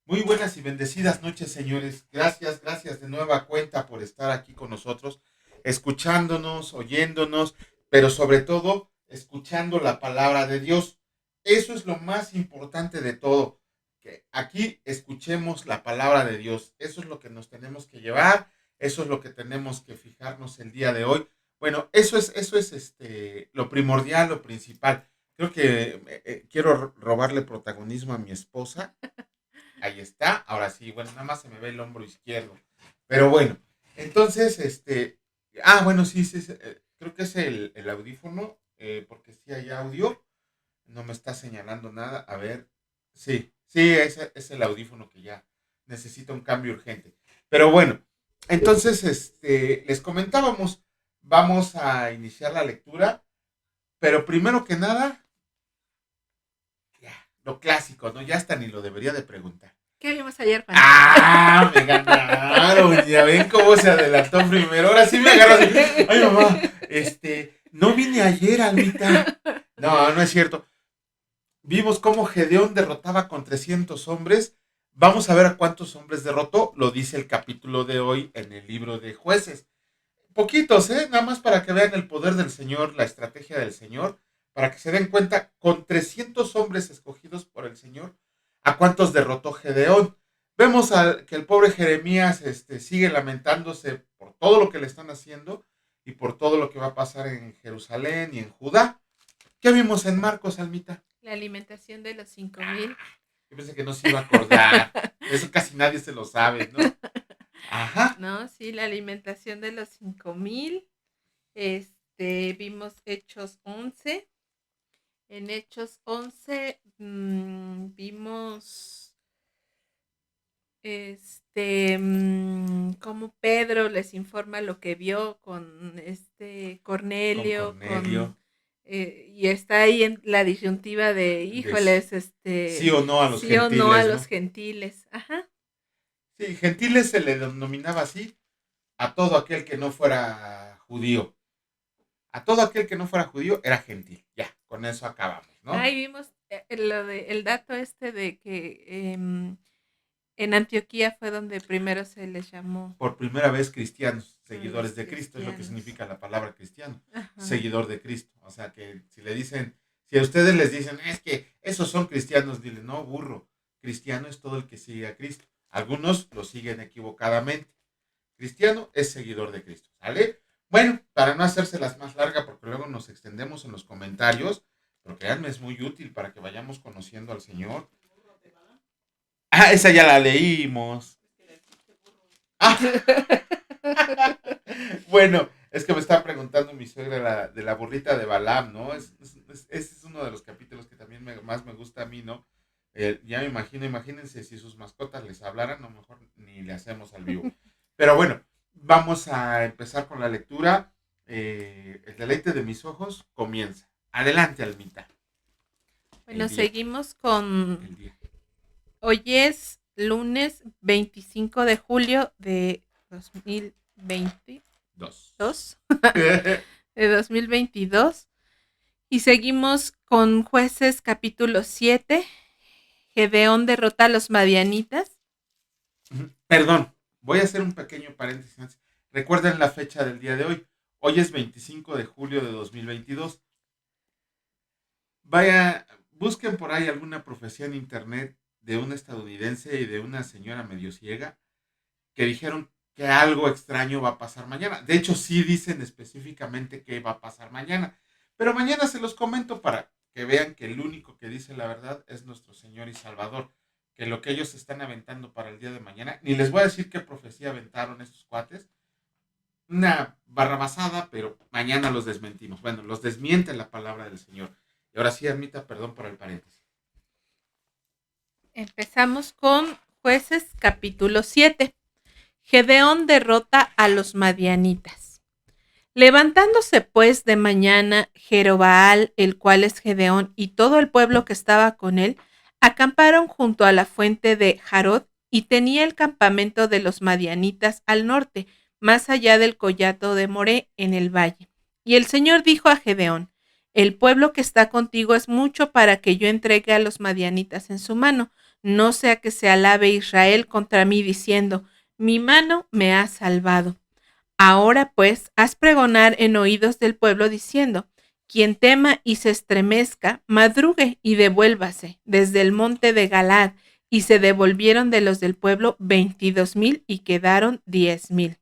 Muy buenas y bendecidas noches, señores. Gracias de nueva cuenta por estar aquí con nosotros, escuchándonos, oyéndonos, pero sobre todo escuchando la palabra de Dios. Eso es lo más importante de todo, que aquí escuchemos la palabra de Dios. Eso es lo que nos tenemos que llevar, eso es lo que tenemos que fijarnos el día de hoy. Bueno, eso es lo primordial, lo principal. Creo que quiero robarle protagonismo a mi esposa. Ahí está. Ahora sí, bueno, nada más se me ve el hombro izquierdo. Pero bueno, entonces, bueno, sí, creo que es el audífono, porque sí hay audio. No me está señalando nada. A ver, sí, ese es el audífono que ya necesita un cambio urgente. Pero bueno, entonces, les comentábamos, vamos a iniciar la lectura, pero primero que nada, ya, lo clásico, ¿no? Ya hasta ni lo debería de preguntar. ¿Qué vimos ayer, Juan? ¡Ah! Me ganaron. Ya ven cómo se adelantó primero. Ahora sí me agarró así. Ay, mamá. No vine ayer, Almita. No, no es cierto. Vimos cómo Gedeón derrotaba con 300 hombres. Vamos a ver a cuántos hombres derrotó. Lo dice el capítulo de hoy en el libro de Jueces. Poquitos, ¿eh? Nada más para que vean el poder del Señor, la estrategia del Señor, para que se den cuenta, con 300 hombres escogidos por el Señor, ¿a cuántos derrotó Gedeón? Vemos que el pobre Jeremías sigue lamentándose por todo lo que le están haciendo y por todo lo que va a pasar en Jerusalén y en Judá. ¿Qué vimos en Marcos, Almita? La alimentación de los 5,000. Yo pensé que no se iba a acordar. Eso casi nadie se lo sabe, ¿no? Ajá. No, sí, la alimentación de los 5,000. Vimos Hechos 11. En Hechos 11 vimos cómo Pedro les informa lo que vio con Con Cornelio, Cornelio. y está ahí en la disyuntiva de, De híjoles, sí o no a los sí o no a gentiles, los ¿no? gentiles. Ajá. Sí, gentiles se le denominaba así a todo aquel que no fuera judío. A todo aquel que no fuera judío era gentil. Ya, con eso acabamos, ¿no? Ahí vimos el dato de que en Antioquía fue donde primero se les llamó Por primera vez cristianos, a los seguidores de Cristo, es lo que cristianos. significa la palabra cristiano, Ajá. seguidor de Cristo. O sea que si le dicen, si a ustedes les dicen, es que esos son cristianos, dile, no, burro, cristiano es todo el que sigue a Cristo. Algunos lo siguen equivocadamente. Cristiano es seguidor de Cristo, ¿sale? Bueno, para no hacérselas más larga, porque luego nos extendemos en los comentarios, pero créanme, es muy útil para que vayamos conociendo al Señor. Ah, esa ya la leímos. Ah, bueno, es que me está preguntando mi suegra de la burrita de Balaam, ¿no? Ese es uno de los capítulos que también más me gusta a mí, ¿no? Ya me imagino, imagínense si sus mascotas les hablaran, a lo mejor ni le hacemos al vivo. Pero bueno, vamos a empezar con la lectura. El deleite de mis ojos comienza. Adelante, Almita. El Bueno, día, seguimos con. el día. Hoy es lunes 25 de julio de 2022. Dos. De 2022. Y seguimos con Jueces capítulo 7. Gedeón derrota a los madianitas. Perdón, voy a hacer un pequeño paréntesis. Recuerden la fecha del día de hoy. Hoy es 25 de julio de 2022. Vaya, busquen por ahí alguna profecía en internet de un estadounidense y de una señora medio ciega que dijeron que algo extraño va a pasar mañana. De hecho, sí dicen específicamente qué va a pasar mañana. Pero mañana se los comento para que vean que el único que dice la verdad es nuestro Señor y Salvador. Que lo que ellos están aventando para el día de mañana, ni les voy a decir qué profecía aventaron estos cuates, una barrabasada, pero mañana los desmentimos. Bueno, los desmiente la palabra del Señor. Y ahora sí, admita perdón por el paréntesis. Empezamos con Jueces capítulo 7. Gedeón derrota a los madianitas. Levantándose pues de mañana, Jerobaal, el cual es Gedeón, y todo el pueblo que estaba con él, acamparon junto a la fuente de Jarod, y tenía el campamento de los madianitas al norte, más allá del collato de Moré, en el valle. Y el Señor dijo a Gedeón: el pueblo que está contigo es mucho para que yo entregue a los madianitas en su mano. no sea que se alabe Israel contra mí diciendo, mi mano me ha salvado. Ahora pues, haz pregonar en oídos del pueblo diciendo, quien tema y se estremezca, madrugue y devuélvase desde el monte de Galaad, y se devolvieron de los del pueblo 22,000 y quedaron 10,000.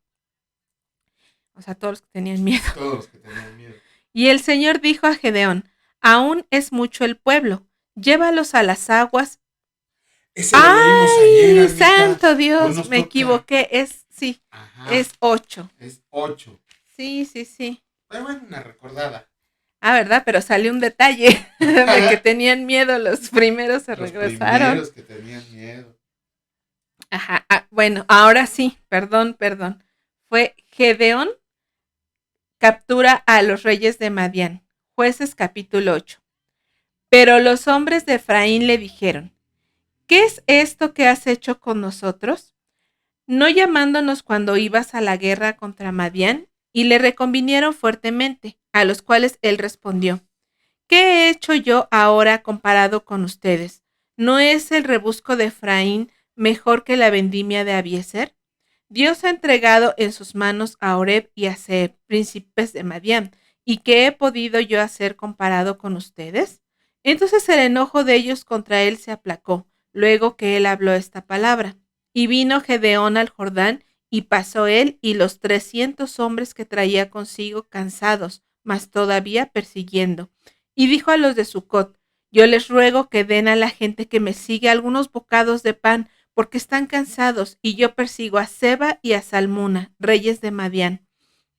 O sea, todos los que tenían miedo. Todos los que tenían miedo. Y el Señor dijo a Gedeón, aún es mucho el pueblo, llévalos a las aguas. Ese lo leímos ayer, Anita. Santo Dios, me equivoqué, es 8. Es 8. Sí. Pero bueno, una recordada. ¿Verdad? Pero salió un detalle de que tenían miedo los primeros se regresaron. Los primeros que tenían miedo. Ajá, bueno, ahora sí, perdón. Fue Gedeón captura a los reyes de Madián. Jueces capítulo 8. Pero los hombres de Efraín le dijeron, ¿qué es esto que has hecho con nosotros? ¿No llamándonos cuando ibas a la guerra contra Madián? Y le reconvinieron fuertemente, a los cuales él respondió, ¿qué he hecho yo ahora comparado con ustedes? ¿No es el rebusco de Efraín mejor que la vendimia de Abiezer? Dios ha entregado en sus manos a Oreb y a Zeeb, príncipes de Madián, ¿y qué he podido yo hacer comparado con ustedes? Entonces el enojo de ellos contra él se aplacó, luego que él habló esta palabra. Y vino Gedeón al Jordán, y pasó él y los 300 hombres que traía consigo cansados, mas todavía persiguiendo. Y dijo a los de Sucot, yo les ruego que den a la gente que me sigue algunos bocados de pan, porque están cansados, y yo persigo a Seba y a Salmuna, reyes de Madián.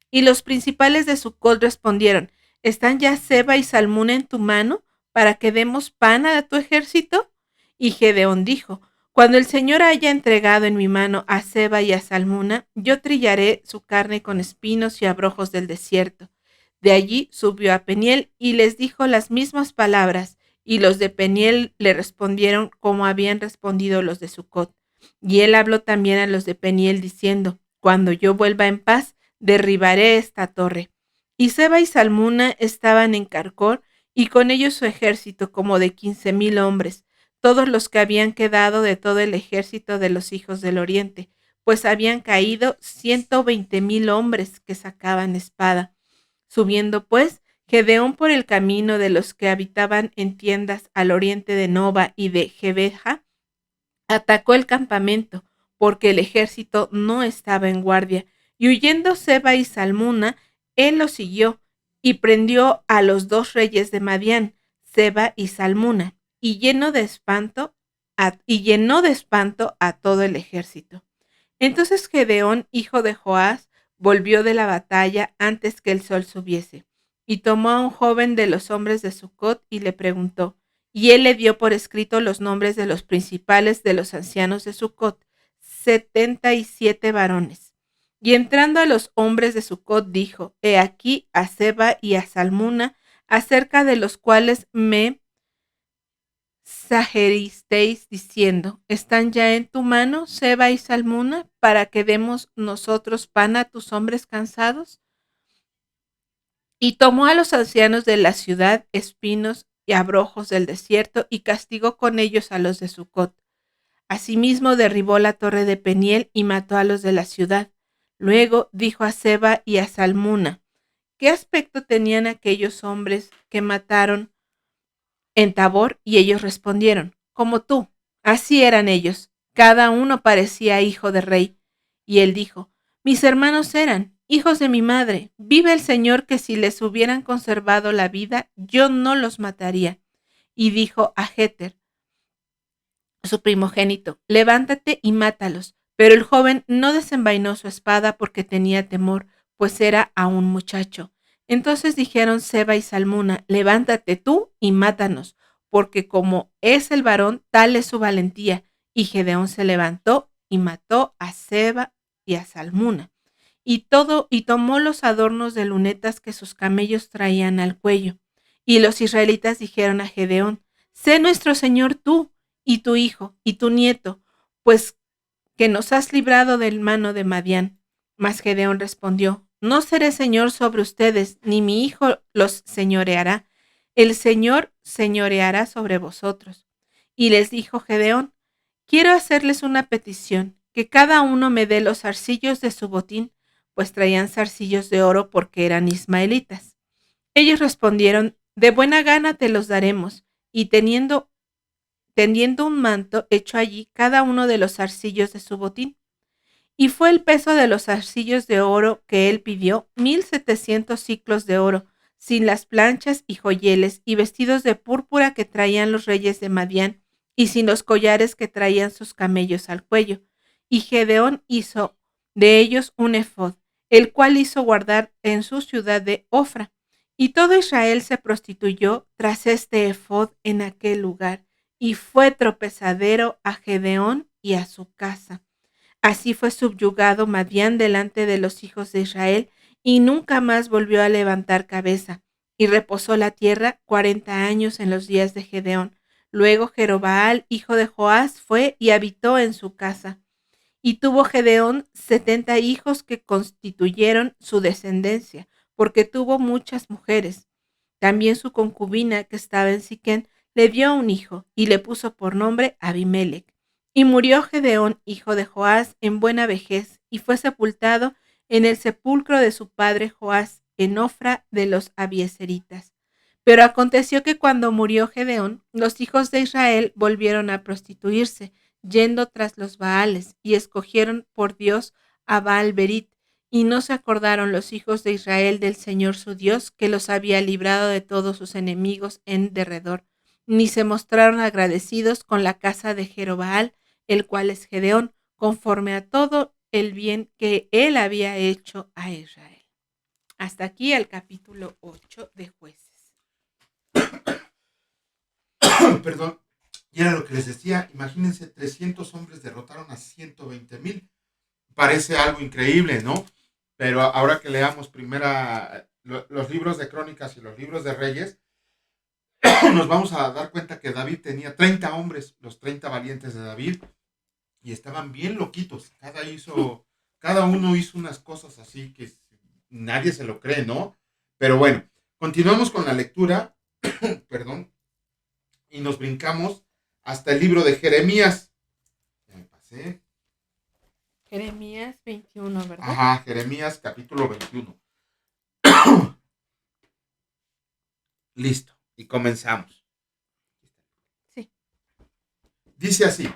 Y los principales de Sucot respondieron, ¿están ya Seba y Salmuna en tu mano, para que demos pan a tu ejército? Y Gedeón dijo, cuando el Señor haya entregado en mi mano a Seba y a Salmuna, yo trillaré su carne con espinos y abrojos del desierto. De allí subió a Peniel y les dijo las mismas palabras, y los de Peniel le respondieron como habían respondido los de Sucot. Y él habló también a los de Peniel diciendo, cuando yo vuelva en paz, derribaré esta torre. Y Seba y Salmuna estaban en Carcor, y con ellos su ejército como de 15,000 hombres, todos los que habían quedado de todo el ejército de los hijos del oriente, pues habían caído 120,000 hombres que sacaban espada. Subiendo pues Gedeón por el camino de los que habitaban en tiendas al oriente de Nova y de Gebeja, atacó el campamento, porque el ejército no estaba en guardia, y huyendo Seba y Salmuna, él los siguió, y prendió a los 2 reyes de Madián, Seba y Salmuna, y llenó de espanto a todo el ejército. Entonces Gedeón, hijo de Joás, volvió de la batalla antes que el sol subiese, y tomó a un joven de los hombres de Sucot y le preguntó, y él le dio por escrito los nombres de los principales de los ancianos de Sucot, 77 varones. Y entrando a los hombres de Sucot dijo, he aquí a Seba y a Salmuna, acerca de los cuales me sugeristeis diciendo, ¿están ya en tu mano, Seba y Salmuna, para que demos nosotros pan a tus hombres cansados? Y tomó a los ancianos de la ciudad, espinos y abrojos del desierto, y castigó con ellos a los de Sucot. Asimismo derribó la torre de Peniel y mató a los de la ciudad. Luego dijo a Seba y a Salmuna, ¿qué aspecto tenían aquellos hombres que mataron en Tabor? Y ellos respondieron, como tú. Así eran ellos, cada uno parecía hijo de rey. Y él dijo, mis hermanos eran hijos de mi madre. Vive el Señor que si les hubieran conservado la vida, yo no los mataría. Y dijo a Jeter, su primogénito, levántate y mátalos. Pero el joven no desenvainó su espada porque tenía temor, pues era aún muchacho. Entonces dijeron Seba y Salmuna, levántate tú y mátanos, porque como es el varón, tal es su valentía. Y Gedeón se levantó y mató a Seba y a Salmuna. Y tomó los adornos de lunetas que sus camellos traían al cuello. Y los israelitas dijeron a Gedeón, sé nuestro señor tú, y tu hijo, y tu nieto, pues que nos has librado del mano de Madián. Mas Gedeón respondió, no seré señor sobre ustedes, ni mi hijo los señoreará. El Señor señoreará sobre vosotros. Y les dijo Gedeón, quiero hacerles una petición, que cada uno me dé los zarcillos de su botín, pues traían zarcillos de oro porque eran ismaelitas. Ellos respondieron, de buena gana te los daremos, y tendiendo un manto, echó allí cada uno de los zarcillos de su botín. Y fue el peso de los zarcillos de oro que él pidió, 1,700 siclos de oro, sin las planchas y joyeles, y vestidos de púrpura que traían los reyes de Madián, y sin los collares que traían sus camellos al cuello. Y Gedeón hizo de ellos un ephod, el cual hizo guardar en su ciudad de Ofra. Y todo Israel se prostituyó tras este ephod en aquel lugar, y fue tropezadero a Gedeón y a su casa. Así fue subyugado Madián delante de los hijos de Israel, y nunca más volvió a levantar cabeza. Y reposó la tierra 40 años en los días de Gedeón. Luego Jerobaal, hijo de Joás, fue y habitó en su casa. Y tuvo Gedeón 70 hijos que constituyeron su descendencia, porque tuvo muchas mujeres. También su concubina, que estaba en Siquén, le dio un hijo, y le puso por nombre Abimelech. Y murió Gedeón, hijo de Joás, en buena vejez, y fue sepultado en el sepulcro de su padre Joás, en Ofra de los Abieseritas. Pero aconteció que cuando murió Gedeón, los hijos de Israel volvieron a prostituirse, yendo tras los Baales, y escogieron por Dios a Baal-Berit, y no se acordaron los hijos de Israel del Señor su Dios, que los había librado de todos sus enemigos en derredor, ni se mostraron agradecidos con la casa de Jerobaal, el cual es Gedeón, conforme a todo el bien que él había hecho a Israel. Hasta aquí el capítulo 8 de Jueces. Perdón. Y era lo que les decía, imagínense, 300 hombres derrotaron a 120,000. Parece algo increíble, ¿no? Pero ahora que leamos los libros de Crónicas y los libros de Reyes, nos vamos a dar cuenta que David tenía 30 hombres, los 30 valientes de David, y estaban bien loquitos. Cada uno hizo unas cosas así que nadie se lo cree, ¿no? Pero bueno, continuamos con la lectura, perdón, y nos brincamos hasta el libro de Jeremías. Ya me pasé. Jeremías 21, ¿verdad? Ajá, Jeremías capítulo 21. Listo, y comenzamos. Sí. Dice así,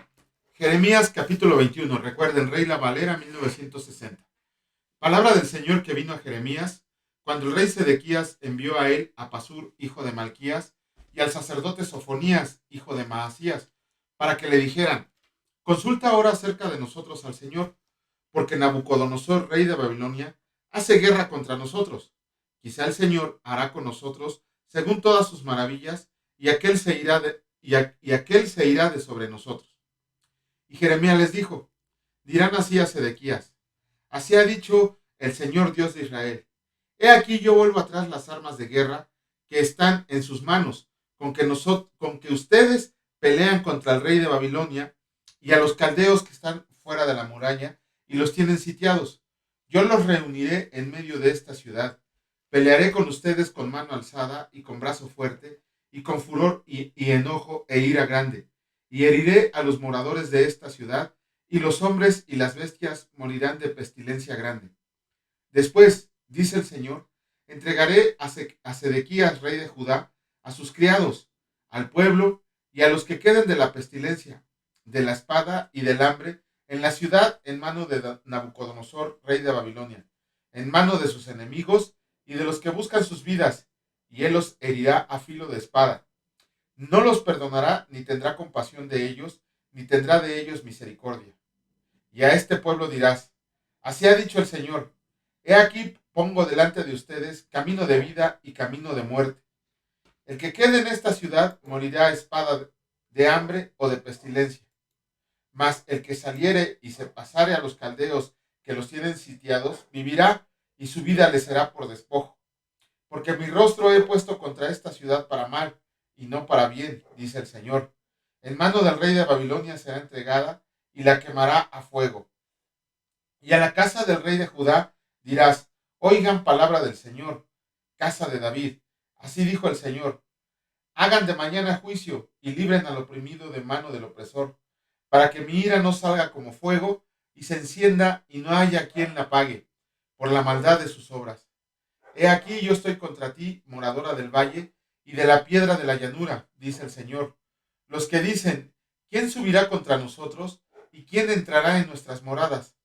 Jeremías capítulo 21, recuerden, Reina Valera 1960. Palabra del Señor que vino a Jeremías, cuando el rey Sedequías envió a él a Pasur, hijo de Malquías, y al sacerdote Sofonías, hijo de Maasías, para que le dijeran, consulta ahora acerca de nosotros al Señor, porque Nabucodonosor, rey de Babilonia, hace guerra contra nosotros. Quizá el Señor hará con nosotros según todas sus maravillas, y aquel se irá de sobre nosotros. Y Jeremías les dijo, dirán así a Sedequías, así ha dicho el Señor Dios de Israel, he aquí yo vuelvo atrás las armas de guerra que están en sus manos, con que ustedes pelean contra el rey de Babilonia y a los caldeos que están fuera de la muralla y los tienen sitiados. Yo los reuniré en medio de esta ciudad. Pelearé con ustedes con mano alzada y con brazo fuerte y con furor y enojo e ira grande. Y heriré a los moradores de esta ciudad y los hombres y las bestias morirán de pestilencia grande. Después, dice el Señor, entregaré a Sedequías, rey de Judá, a sus criados, al pueblo y a los que queden de la pestilencia, de la espada y del hambre, en la ciudad en mano de Nabucodonosor, rey de Babilonia, en mano de sus enemigos y de los que buscan sus vidas, y él los herirá a filo de espada. No los perdonará, ni tendrá compasión de ellos, ni tendrá de ellos misericordia. Y a este pueblo dirás, así ha dicho el Señor, he aquí pongo delante de ustedes camino de vida y camino de muerte. El que quede en esta ciudad morirá a espada de hambre o de pestilencia. Mas el que saliere y se pasare a los caldeos que los tienen sitiados, vivirá y su vida le será por despojo. Porque mi rostro he puesto contra esta ciudad para mal y no para bien, dice el Señor. En mano del rey de Babilonia será entregada y la quemará a fuego. Y a la casa del rey de Judá dirás, oigan palabra del Señor, casa de David. Así dijo el Señor, hagan de mañana juicio y libren al oprimido de mano del opresor. para que mi ira no salga como fuego y se encienda y no haya quien la apague por la maldad de sus obras. He aquí yo estoy contra ti, moradora del valle y de la piedra de la llanura, dice el Señor. Los que dicen, ¿quién subirá contra nosotros y quién entrará en nuestras moradas?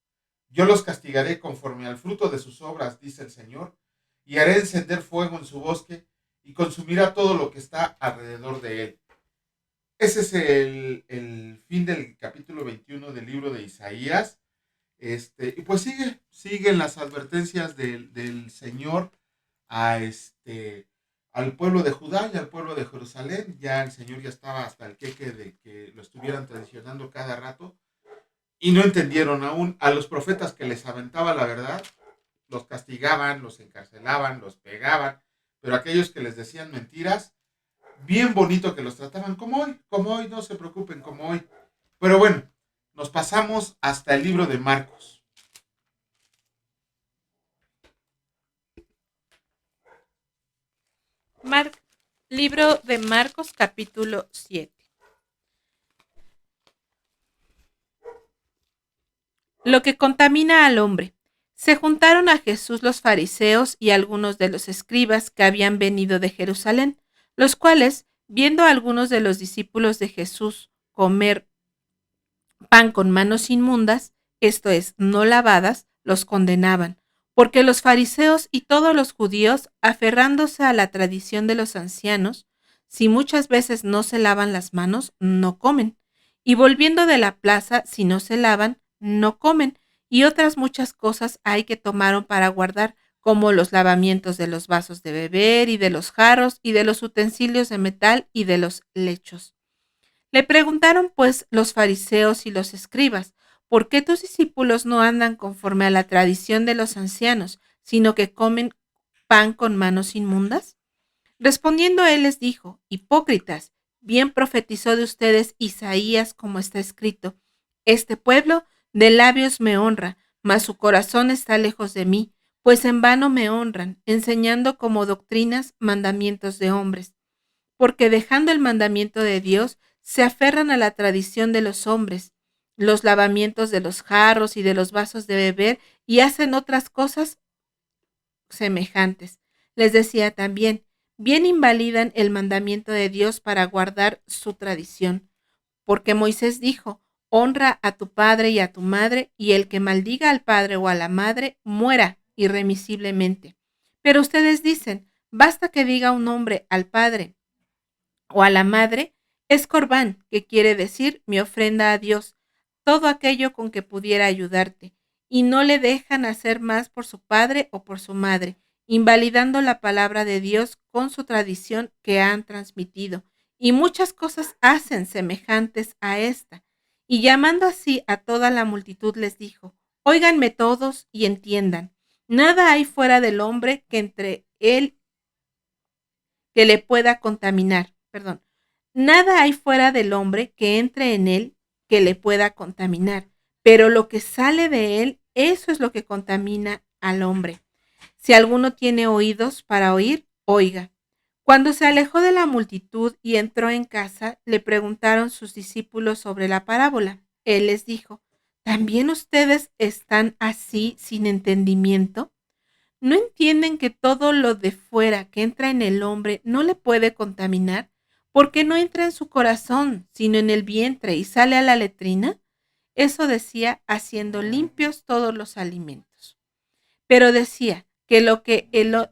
Yo los castigaré conforme al fruto de sus obras, dice el Señor, y haré encender fuego en su bosque y consumirá todo lo que está alrededor de él. Ese es el fin del capítulo 21 del libro de Isaías. Y pues siguen las advertencias del Señor a al pueblo de Judá y al pueblo de Jerusalén. Ya el Señor ya estaba hasta el queque de que lo estuvieran traicionando cada rato y no entendieron aún. A los profetas que les aventaba la verdad, los castigaban, los encarcelaban, los pegaban, pero aquellos que les decían mentiras, bien bonito que los trataban como hoy, no se preocupen, como hoy. Pero bueno, nos pasamos hasta el libro de Marcos. Libro de Marcos, capítulo 7. Lo que contamina al hombre. Se juntaron a Jesús los fariseos y algunos de los escribas que habían venido de Jerusalén, los cuales, viendo a algunos de los discípulos de Jesús comer pan con manos inmundas, esto es, no lavadas, los condenaban, porque los fariseos y todos los judíos, aferrándose a la tradición de los ancianos, si muchas veces no se lavan las manos, no comen, y volviendo de la plaza, si no se lavan, no comen, y otras muchas cosas hay que tomaron para guardar, como los lavamientos de los vasos de beber y de los jarros y de los utensilios de metal y de los lechos. Le preguntaron pues los fariseos y los escribas, ¿por qué tus discípulos no andan conforme a la tradición de los ancianos, sino que comen pan con manos inmundas? Respondiendo él les dijo, hipócritas, bien profetizó de ustedes Isaías como está escrito, este pueblo de labios me honra, mas su corazón está lejos de mí, pues en vano me honran, enseñando como doctrinas mandamientos de hombres, porque dejando el mandamiento de Dios, se aferran a la tradición de los hombres, los lavamientos de los jarros y de los vasos de beber, y hacen otras cosas semejantes. Les decía también, bien invalidan el mandamiento de Dios para guardar su tradición, porque Moisés dijo, honra a tu padre y a tu madre, y el que maldiga al padre o a la madre, muera irremisiblemente. Pero ustedes dicen, basta que diga un hombre al padre o a la madre, es corbán, que quiere decir mi ofrenda a Dios, todo aquello con que pudiera ayudarte, y no le dejan hacer más por su padre o por su madre, invalidando la palabra de Dios con su tradición que han transmitido, y muchas cosas hacen semejantes a esta. Y llamando así a toda la multitud les dijo, óiganme todos y entiendan, nada hay fuera del hombre que entre él que le pueda contaminar, perdón, nada hay fuera del hombre que entre en él que le pueda contaminar, pero lo que sale de él, eso es lo que contamina al hombre. Si alguno tiene oídos para oír, oiga. Cuando se alejó de la multitud y entró en casa, le preguntaron sus discípulos sobre la parábola. Él les dijo, ¿también ustedes están así sin entendimiento? ¿No entienden que todo lo de fuera que entra en el hombre no le puede contaminar? Porque no entra en su corazón, sino en el vientre y sale a la letrina. Eso decía haciendo limpios todos los alimentos. Pero decía que lo que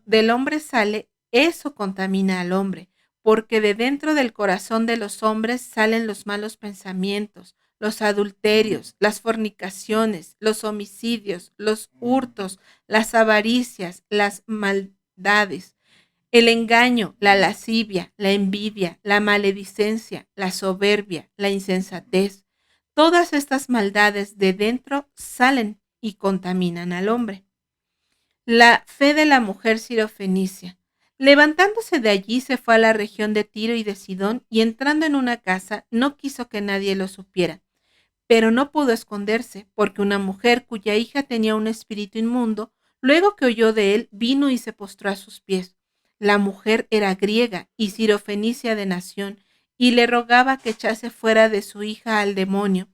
del hombre sale, eso contamina al hombre, porque de dentro del corazón de los hombres salen los malos pensamientos, los adulterios, las fornicaciones, los homicidios, los hurtos, las avaricias, las maldades, el engaño, la lascivia, la envidia, la maledicencia, la soberbia, la insensatez. Todas estas maldades de dentro salen y contaminan al hombre. La fe de la mujer sirofenicia. Levantándose de allí se fue a la región de Tiro y de Sidón y entrando en una casa no quiso que nadie lo supiera. Pero no pudo esconderse, porque una mujer cuya hija tenía un espíritu inmundo, luego que oyó de él, vino y se postró a sus pies. La mujer era griega y sirofenicia de nación, y le rogaba que echase fuera de su hija al demonio.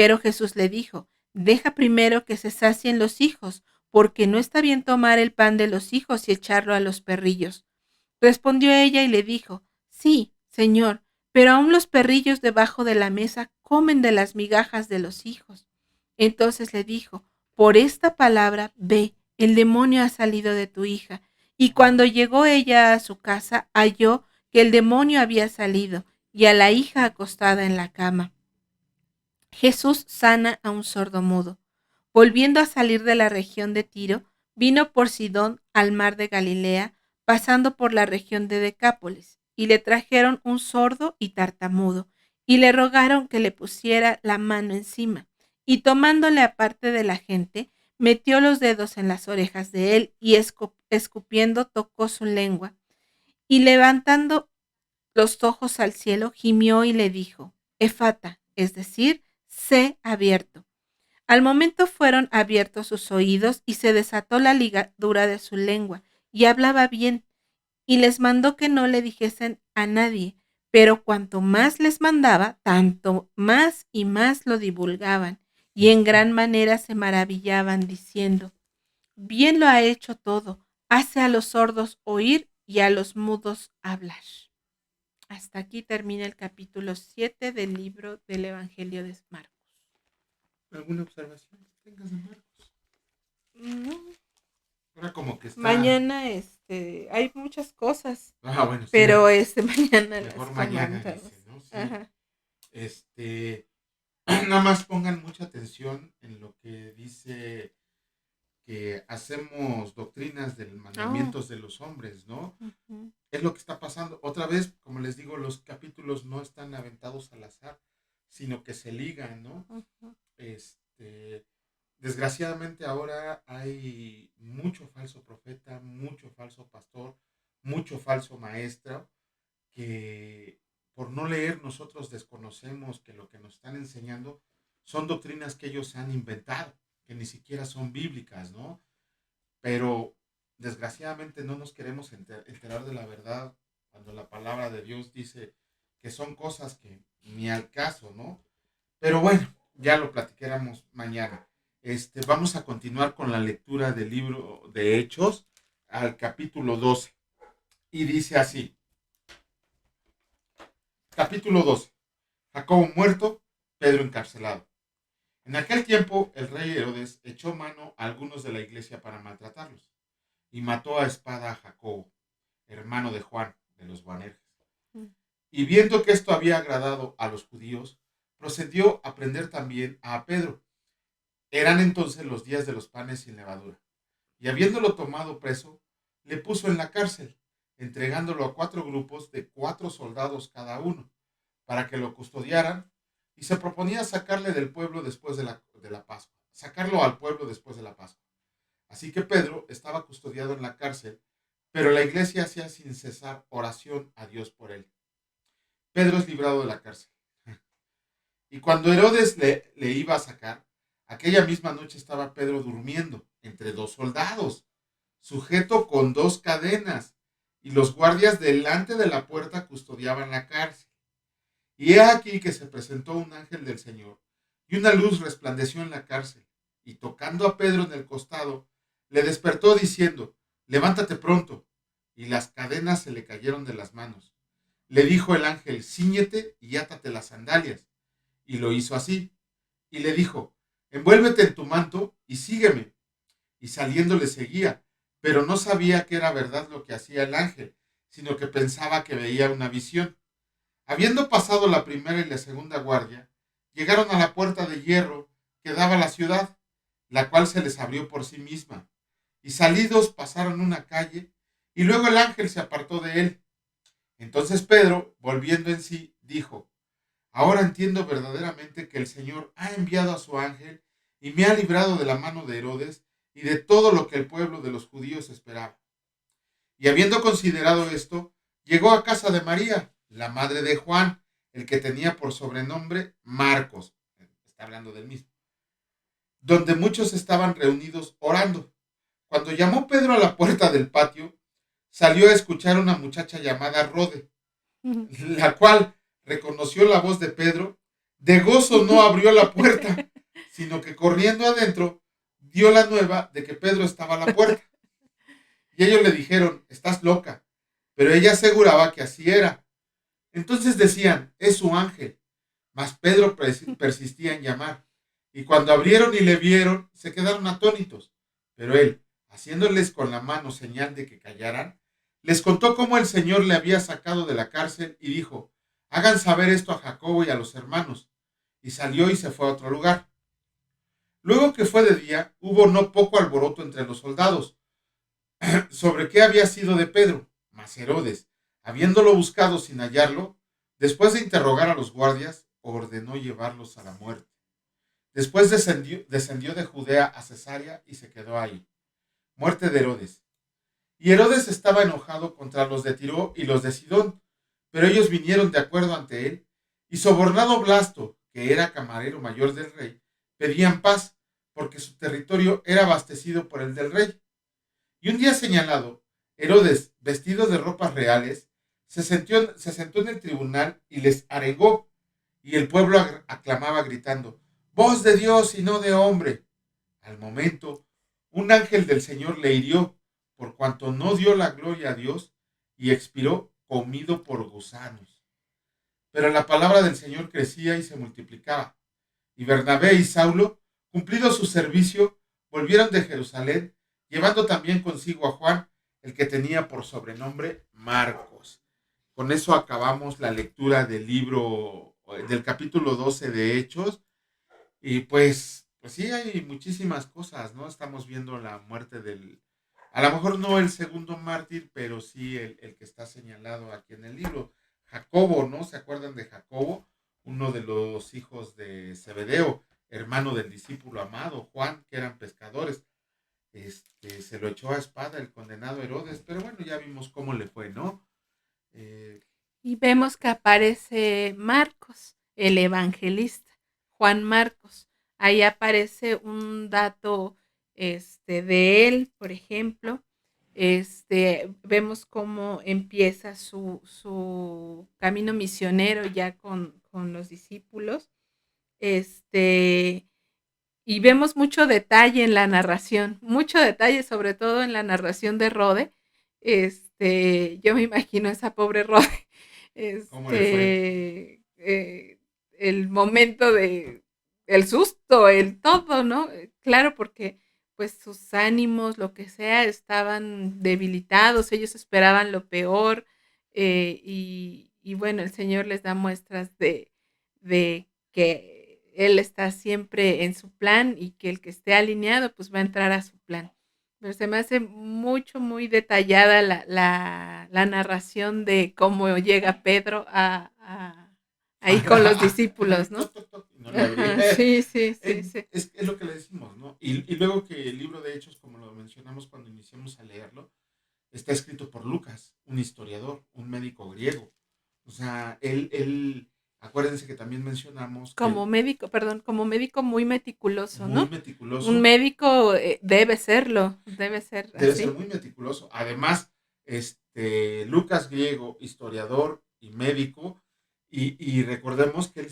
Pero Jesús le dijo: deja primero que se sacien los hijos, porque no está bien tomar el pan de los hijos y echarlo a los perrillos. Respondió ella y le dijo: sí, Señor, pero aun los perrillos debajo de la mesa comen de las migajas de los hijos. Entonces le dijo: por esta palabra, ve, el demonio ha salido de tu hija. Y cuando llegó ella a su casa, halló que el demonio había salido y a la hija acostada en la cama. Jesús sana a un sordomudo. Volviendo a salir de la región de Tiro, vino por Sidón al mar de Galilea, pasando por la región de Decápolis, y le trajeron un sordo y tartamudo, y le rogaron que le pusiera la mano encima, y tomándole aparte de la gente, metió los dedos en las orejas de él, y escupiendo tocó su lengua, y levantando los ojos al cielo, gimió y le dijo: Efata, es decir, sé abierto. Al momento fueron abiertos sus oídos y se desató la ligadura de su lengua, y hablaba bien, y les mandó que no le dijesen a nadie, pero cuanto más les mandaba, tanto más y más lo divulgaban, y en gran manera se maravillaban, diciendo: bien lo ha hecho todo, hace a los sordos oír y a los mudos hablar. Hasta aquí termina el capítulo 7 del libro del Evangelio de Marcos. ¿Alguna observación que tengas de Marcos? No. Ahora como que está... Mañana hay muchas cosas, bueno, sí, pero mañana mejor las mañana, comentamos. dice, ¿no? Sí. Ajá. Nada más pongan mucha atención en lo que dice que hacemos doctrinas de mandamientos de los hombres, ¿no? Uh-huh. Es lo que está pasando. Otra vez, como les digo, los capítulos no están aventados al azar, sino que se ligan, ¿no? Uh-huh. Desgraciadamente ahora hay mucho falso profeta, mucho falso pastor, mucho falso maestro, que por no leer nosotros desconocemos que lo que nos están enseñando son doctrinas que ellos han inventado, que ni siquiera son bíblicas, ¿no? Pero desgraciadamente no nos queremos enterar de la verdad cuando la palabra de Dios dice que son cosas que ni al caso, ¿no? Pero bueno, ya lo platicaremos mañana. Vamos a continuar con la lectura del libro de Hechos al capítulo 12. Y dice así. Capítulo 12. Jacobo muerto, Pedro encarcelado. En aquel tiempo el rey Herodes echó mano a algunos de la iglesia para maltratarlos y mató a espada a Jacobo, hermano de Juan, de los Boanerges. Y viendo que esto había agradado a los judíos, procedió a prender también a Pedro. Eran entonces los días de los panes sin levadura. Y habiéndolo tomado preso, le puso en la cárcel, entregándolo a 4 grupos de 4 soldados cada uno, para que lo custodiaran, y se proponía sacarle del pueblo después de la Pascua, sacarlo al pueblo después de la Pascua. Así que Pedro estaba custodiado en la cárcel, pero la iglesia hacía sin cesar oración a Dios por él. Pedro es librado de la cárcel. Y cuando Herodes le iba a sacar, aquella misma noche estaba Pedro durmiendo entre 2 soldados, sujeto con 2 cadenas, y los guardias delante de la puerta custodiaban la cárcel. Y he aquí que se presentó un ángel del Señor, y una luz resplandeció en la cárcel, y tocando a Pedro en el costado, le despertó diciendo: levántate pronto. Y las cadenas se le cayeron de las manos. Le dijo el ángel: cíñete y átate las sandalias. Y lo hizo así. Y le dijo: envuélvete en tu manto y sígueme. Y saliendo le seguía, pero no sabía que era verdad lo que hacía el ángel, sino que pensaba que veía una visión. Habiendo pasado la primera y la segunda guardia, llegaron a la puerta de hierro que daba a la ciudad, la cual se les abrió por sí misma. Y salidos pasaron una calle, y luego el ángel se apartó de él. Entonces Pedro, volviendo en sí, dijo: ahora entiendo verdaderamente que el Señor ha enviado a su ángel y me ha librado de la mano de Herodes y de todo lo que el pueblo de los judíos esperaba. Y habiendo considerado esto, llegó a casa de María, la madre de Juan, el que tenía por sobrenombre Marcos, está hablando del mismo, donde muchos estaban reunidos orando. Cuando llamó Pedro a la puerta del patio, salió a escuchar una muchacha llamada Rode, la cual reconoció la voz de Pedro De gozo no abrió la puerta, sino que corriendo adentro dio la nueva de que Pedro estaba a la puerta. Y ellos le dijeron, estás loca. Pero ella aseguraba que así era. Entonces decían, es su ángel. Mas Pedro persistía en llamar. Y cuando abrieron y le vieron, se quedaron atónitos. Pero él, haciéndoles con la mano señal de que callaran, les contó cómo el Señor le había sacado de la cárcel y dijo, hagan saber esto a Jacobo y a los hermanos. Y salió y se fue a otro lugar. Luego que fue de día, hubo no poco alboroto entre los soldados sobre qué había sido de Pedro. Mas Herodes, habiéndolo buscado sin hallarlo, después de interrogar a los guardias, ordenó llevarlos a la muerte. Después descendió de Judea a Cesarea y se quedó ahí. Muerte de Herodes. Y Herodes estaba enojado contra los de Tiro y los de Sidón, pero ellos vinieron de acuerdo ante él, y sobornado Blasto, que era camarero mayor del rey, pedían paz, porque su territorio era abastecido por el del rey. Y un día señalado, Herodes, vestido de ropas reales, se sentó en el tribunal y les arengó, y el pueblo aclamaba gritando, voz de Dios y no de hombre. Al momento, un ángel del Señor le hirió, por cuanto no dio la gloria a Dios, y expiró comido por gusanos. Pero la palabra del Señor crecía y se multiplicaba. Y Bernabé y Saulo, cumplido su servicio, volvieron de Jerusalén, llevando también consigo a Juan, el que tenía por sobrenombre Marcos. Con eso acabamos la lectura del libro, del capítulo 12 de Hechos. Y pues sí, hay muchísimas cosas, ¿no? Estamos viendo la muerte a lo mejor no el segundo mártir, pero sí el que está señalado aquí en el libro. Jacobo, ¿no? ¿Se acuerdan de Jacobo? Uno de los hijos de Zebedeo, hermano del discípulo amado, Juan, que eran pescadores. Se lo echó a espada el condenado Herodes, pero bueno, ya vimos cómo le fue, ¿no? Y vemos que aparece Marcos, el evangelista, Juan Marcos. Ahí aparece un dato de él, por ejemplo. Vemos cómo empieza su camino misionero ya con los discípulos. Y vemos mucho detalle en la narración, mucho detalle, sobre todo en la narración de Rode. Yo me imagino a esa pobre Rode, ¿Cómo le fue? el momento de el susto, el todo, ¿no? Claro, porque pues sus ánimos, lo que sea, estaban debilitados, ellos esperaban lo peor, y bueno, el Señor les da muestras de que Él está siempre en su plan y que el que esté alineado pues va a entrar a su plan. Pero se me hace muy detallada la narración de cómo llega Pedro ahí con los discípulos, ¿no? Toc, toc, toc, no le abrí. Ajá, sí, sí, sí, sí. Es lo que le decimos, ¿no? Y luego que el libro de Hechos, como lo mencionamos cuando iniciamos a leerlo, está escrito por Lucas, un historiador, un médico griego. O sea, acuérdense que también mencionamos que Como médico muy meticuloso, muy ¿no? Un meticuloso, médico debe serlo, debe ser debe ser así. muy meticuloso. Además, Lucas griego, historiador y médico, y recordemos que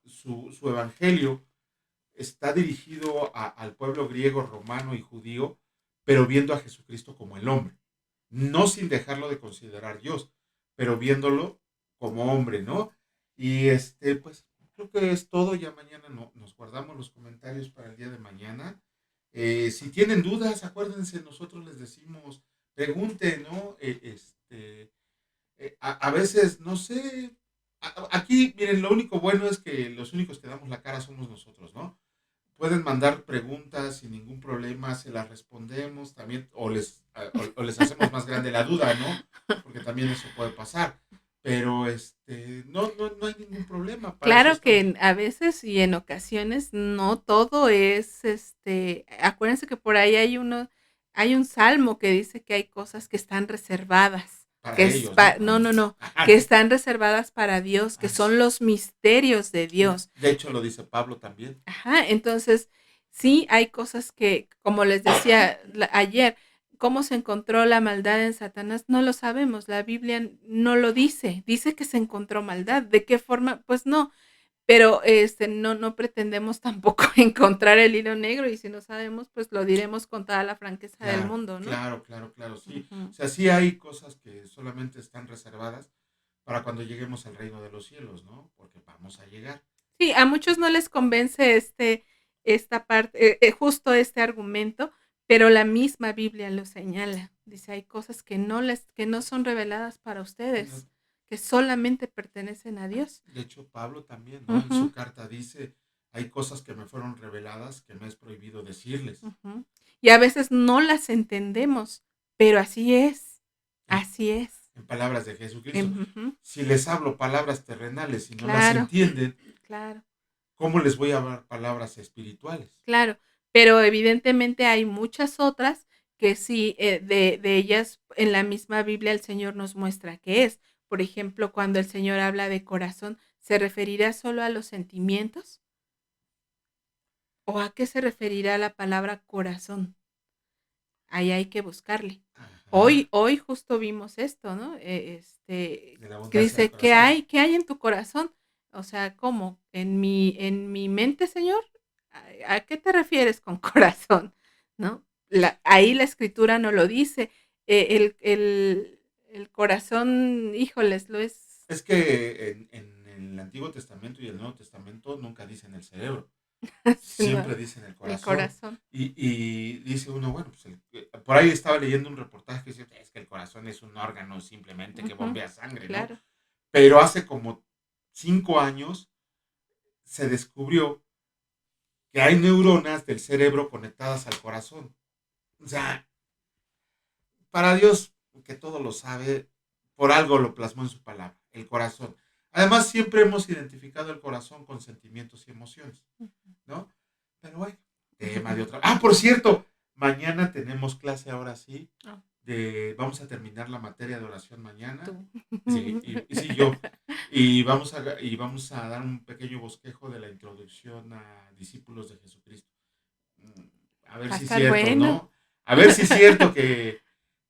su evangelio está dirigido al pueblo griego, romano y judío, pero viendo a Jesucristo como el hombre, no sin dejarlo de considerar Dios, pero viéndolo como hombre, ¿no? Y pues creo que es todo, ya mañana nos guardamos los comentarios para el día de mañana. Si tienen dudas, acuérdense, nosotros les decimos, pregunten, ¿no? A veces, no sé, aquí, miren, lo único bueno es que los únicos que damos la cara somos nosotros, ¿no? Pueden mandar preguntas sin ningún problema, se las respondemos también, o les hacemos más grande la duda, ¿no? Porque también eso puede pasar. Pero no hay ningún problema, para eso Claro estamos. que a veces y en ocasiones no todo es, acuérdense que por ahí hay un salmo que dice que hay cosas que están reservadas, Para ellos, ¿no? Para no, nosotros. que están reservadas para Dios, que Así. son los misterios de Dios. De hecho, lo dice Pablo también. Ajá, entonces sí hay cosas que, como les decía ayer, cómo se encontró la maldad en Satanás, no lo sabemos, la Biblia no lo dice, dice que se encontró maldad, ¿de qué forma? Pues no, pero no pretendemos tampoco encontrar el hilo negro, y si no sabemos, pues lo diremos con toda la franqueza del Claro, mundo, ¿no? claro, claro, claro, sí. O Ujú. sea, sí hay cosas que solamente están reservadas para cuando lleguemos al reino de los cielos, ¿no? Porque vamos a llegar. Sí, a muchos no les convence esta parte, justo este argumento, pero la misma Biblia lo señala. Dice, hay cosas que no son reveladas para No, ustedes, que solamente pertenecen a Dios. de hecho, Pablo también, ¿no? En su Ujú, carta dice, hay cosas que me fueron reveladas que me es prohibido decirles. ujú. Y a veces no las entendemos, pero así es, En, así es. en palabras de Jesucristo. Ujú, Si les hablo palabras terrenales y no las claro, entienden, claro. ¿cómo les voy a hablar palabras espirituales? Claro, pero evidentemente hay muchas otras que sí, de ellas en la misma Biblia el Señor nos muestra qué es. Por ejemplo, cuando el Señor habla de corazón, ¿se referirá solo a los sentimientos? ¿O a qué se referirá la palabra corazón? Ahí hay que buscarle. Ajá, Hoy justo vimos esto, ¿no? de la Que abundancia del dice: corazón. qué hay en tu corazón?". O sea, ¿cómo? ¿En mi mente, Señor? ¿A qué te refieres con corazón? ¿No? Ahí la Escritura no lo dice. El corazón, híjoles, lo es Es que en el Antiguo Testamento y el Nuevo Testamento nunca dicen el cerebro, sino siempre dicen el el corazón. corazón. Y dice uno, bueno, pues por ahí estaba leyendo un reportaje que dice, es que el corazón es un órgano simplemente que Ujú, bombea sangre, ¿no? claro. Pero hace como 5 años se descubrió que hay neuronas del cerebro conectadas al corazón. O sea, para Dios, que todo lo sabe, por algo lo plasmó en su palabra, el corazón. Además, siempre hemos identificado el corazón con sentimientos y emociones, ¿no? Pero bueno, tema de otra. Ah, por cierto, mañana tenemos clase ahora sí. Ah, Vamos a terminar la materia de oración mañana. tú. Sí, y sí, yo. Y vamos a dar un pequeño bosquejo de la introducción a discípulos de Jesucristo. Mm, A ver Va a si es estar cierto, bueno. ¿no? A ver si es cierto que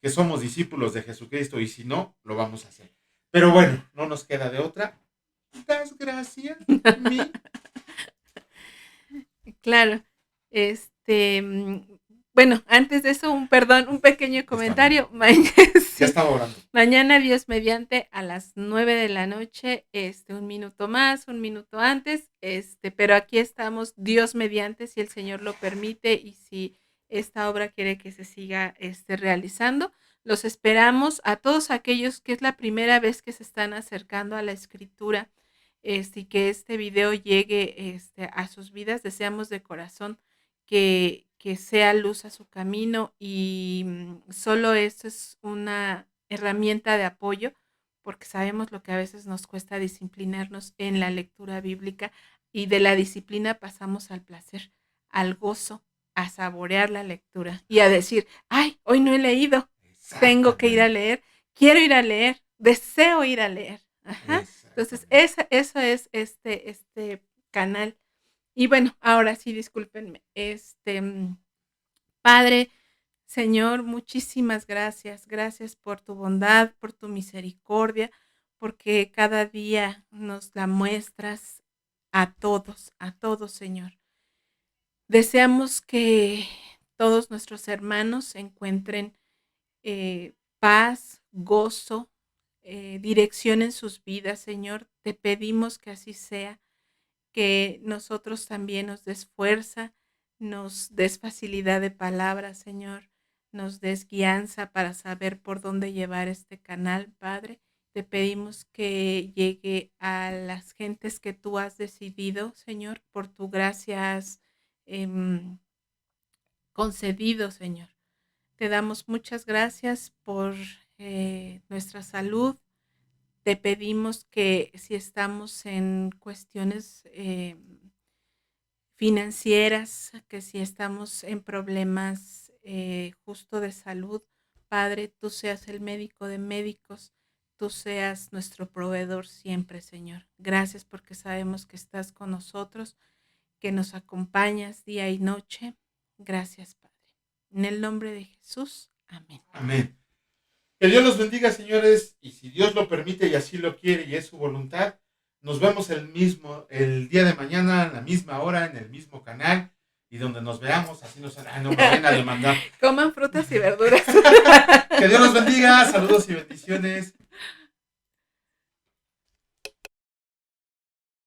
somos discípulos de Jesucristo y si no, lo vamos a hacer. Pero bueno, no nos queda de otra. Das gracias, mi. Claro. Bueno, antes de eso, un pequeño Ya está bien. comentario. Ya Sí, estaba orando. mañana, Dios mediante, a las 9 de la noche, un minuto más, un minuto antes, pero aquí estamos, Dios mediante, si el Señor lo permite y si esta obra quiere que se siga, realizando. Los esperamos a todos aquellos que es la primera vez que se están acercando a la escritura, y que este video llegue, a sus vidas. Deseamos de corazón que sea luz a su camino y, solo esto es una herramienta de apoyo, porque sabemos lo que a veces nos cuesta disciplinarnos en la lectura bíblica, y de la disciplina pasamos al placer, al gozo, a saborear la lectura y a decir: "Ay, hoy no he leído, tengo que ir a Exactamente. leer, quiero ir a leer, deseo ir a leer". Ajá. Entonces, Exactamente. eso es este canal. Y bueno, ahora sí, discúlpenme. Padre, Señor, muchísimas gracias. Gracias por tu bondad, por tu misericordia, porque cada día nos la muestras a todos, Señor. Deseamos que todos nuestros hermanos encuentren, paz, gozo, dirección en sus vidas, Señor. Te pedimos que así sea, que nosotros también nos des fuerza, nos des facilidad de palabra, Señor, nos des guianza para saber por dónde llevar este canal, Padre. Te pedimos que llegue a las gentes que tú has decidido, Señor, por tu gracia has, em, concedido, Señor. Te damos muchas gracias por, nuestra salud. Te pedimos que si estamos en cuestiones, financieras, que si estamos en problemas, justo de salud, Padre, tú seas el médico de médicos, tú seas nuestro proveedor siempre, Señor. Gracias porque sabemos que estás con nosotros, que nos acompañas día y noche. Gracias, Padre. En el nombre de Jesús, amén. Amén. Que Dios los bendiga, señores, y si Dios lo permite y así lo quiere y es su voluntad, Nos vemos el día de mañana, a la misma hora, en el mismo canal. Y donde nos veamos, así no me vayan a demandar. Coman frutas y verduras. Que Dios los bendiga. Saludos y bendiciones.